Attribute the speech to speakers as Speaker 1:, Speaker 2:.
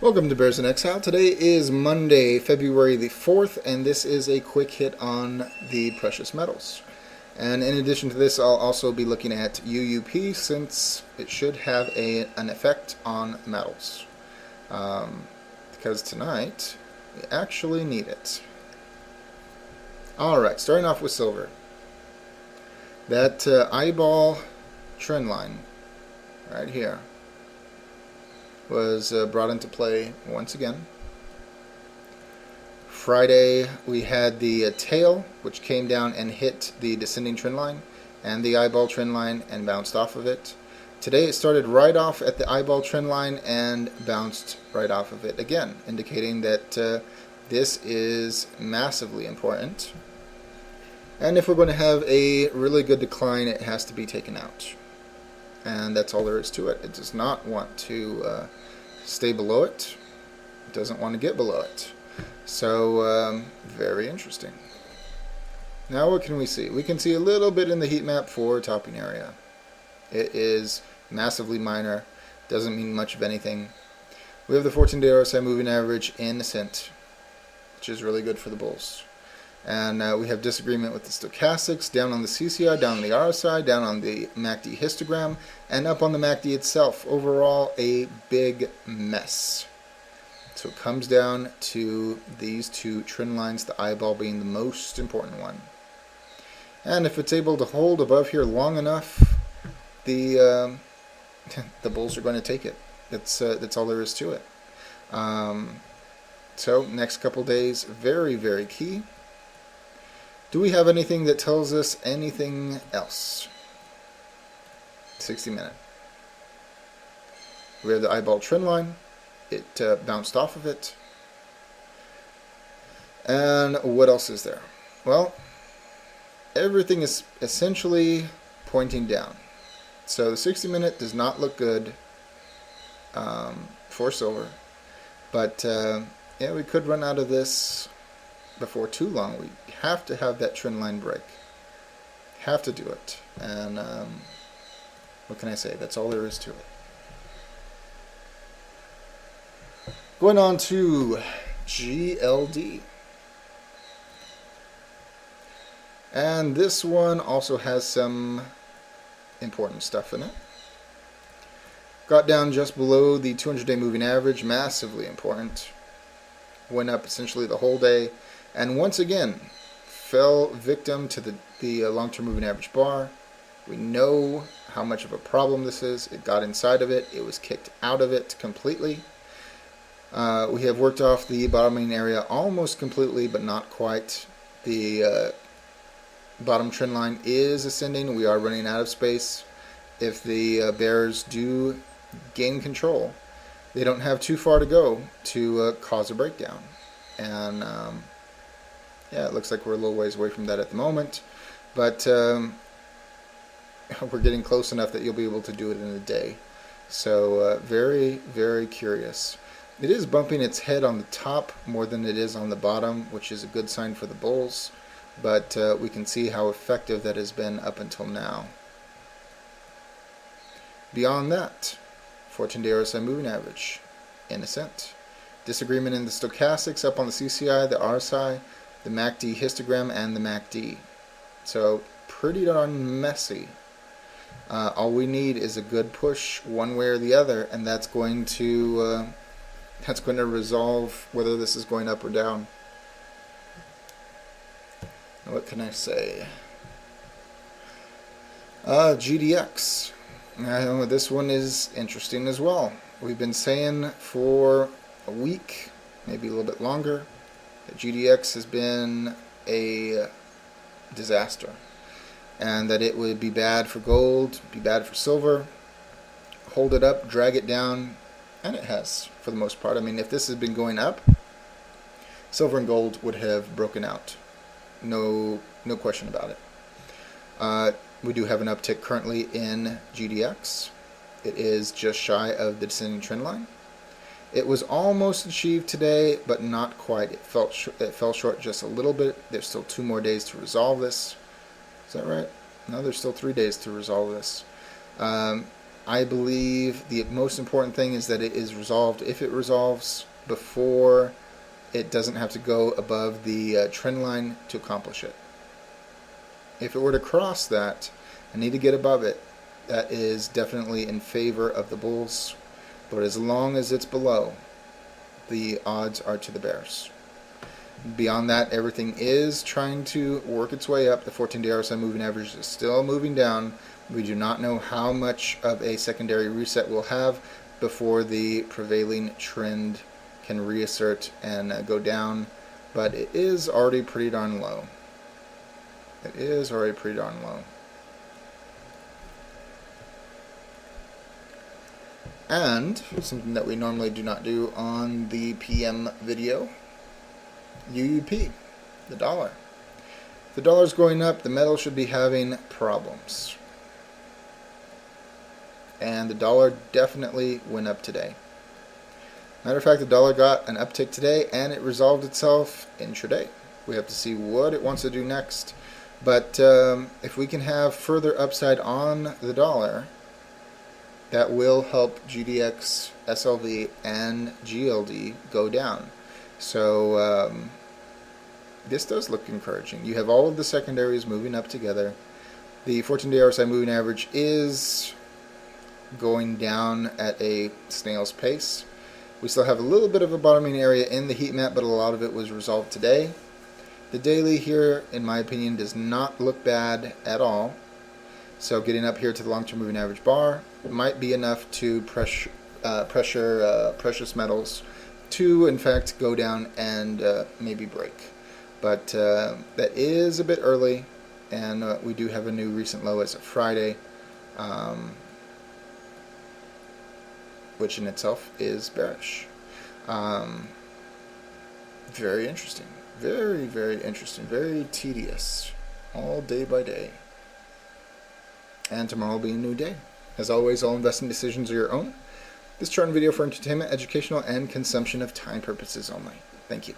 Speaker 1: Welcome to Bears in Exile. Today is Monday, February the 4th, and this is a quick hit on the precious metals. And in addition to this, I'll also be looking at UUP since it should have an effect on metals. Because tonight, we actually need it. Alright, starting off with silver. That eyeball trend line right here was brought into play once again. Friday we had the tail, which came down and hit the descending trend line and the eyeball trend line and bounced off of it. Today it started right off at the eyeball trend line and bounced right off of it again, indicating that this is massively important. And if we're going to have a really good decline, it has to be taken out. And that's all there is to it. It does not want to stay below it. It doesn't want to get below it. So, very interesting. Now what can we see? We can see a little bit in the heat map for topping area. It is massively minor. Doesn't mean much of anything. We have the 14-day RSI moving average in ascent, which is really good for the bulls. And we have disagreement with the stochastics, down on the CCI, down on the RSI, down on the MACD histogram, and up on the MACD itself. Overall, a big mess. So it comes down to these two trend lines, the eyeball being the most important one. And if it's able to hold above here long enough, the the bulls are going to take it. That's all there is to it. So next couple days, very, very key. Do we have anything that tells us anything else? 60 minute. We have the eyeball trend line. It bounced off of it. And what else is there? Well, everything is essentially pointing down. So the 60 minute does not look good for silver. But yeah, we could run out of this before too long. We have to have that trend line break. Have to do it. And what can I say? That's all there is to it. Going on to GLD. And this one also has some important stuff in it. Got down just below the 200-day moving average, massively important. Went up essentially the whole day. And once again, fell victim to the long-term moving average bar. We know how much of a problem this is. It got inside of it. It was kicked out of it completely. We have worked off the bottoming area almost completely, but not quite. The bottom trend line is ascending. We are running out of space. If the bears do gain control, they don't have too far to go to cause a breakdown. And yeah, it looks like we're a little ways away from that at the moment, but we're getting close enough that you'll be able to do it in a day. So very, very curious. It is bumping its head on the top more than it is on the bottom, which is a good sign for the bulls, but we can see how effective that has been up until now. Beyond that, 14-day RSI moving average in ascent. Disagreement in the stochastics up on the CCI, the RSI, the MACD histogram, and the MACD. So pretty darn messy. All we need is a good push one way or the other, and that's going to resolve whether this is going up or down. What can I say? GDX. I know this one is interesting as well. We've been saying for a week, maybe a little bit longer, that GDX has been a disaster, and that it would be bad for gold, be bad for silver, hold it up, drag it down, and it has for the most part. I mean, if this has been going up, silver and gold would have broken out. No question about it. We do have an uptick currently in GDX. It is just shy of the descending trend line. It was almost achieved today, but not quite. It fell short just a little bit. There's still 2 more days to resolve this. Is that right? No, there's still 3 days to resolve this. I believe the most important thing is that it is resolved. If it resolves before, it doesn't have to go above the trend line to accomplish it. If it were to cross that and need to get above it, that is definitely in favor of the bulls. But as long as it's below, the odds are to the bears. Beyond that, everything is trying to work its way up. The 14-day RSI moving average is still moving down. We do not know how much of a secondary reset we'll have before the prevailing trend can reassert and go down, but it is already pretty darn low. It is already pretty darn low. And something that we normally do not do on the PM video, UUP, the dollar. If the dollar's going up, the metal should be having problems. And the dollar definitely went up today. Matter of fact, the dollar got an uptick today and it resolved itself intraday. We have to see what it wants to do next. But if we can have further upside on the dollar, that will help GDX, SLV, and GLD go down. So this does look encouraging. You have all of the secondaries moving up together. The 14-day RSI moving average is going down at a snail's pace. We still have a little bit of a bottoming area in the heat map, but a lot of it was resolved today. The daily here, in my opinion, does not look bad at all. So getting up here to the long-term moving average bar might be enough to pressure precious metals to, in fact, go down and maybe break. But that is a bit early, and we do have a new recent low as of Friday, which in itself is bearish. Very interesting. Very, very interesting. Very tedious. All day by day. And tomorrow will be a new day. As always, all investing decisions are your own. This chart and video for entertainment, educational, and consumption of time purposes only. Thank you.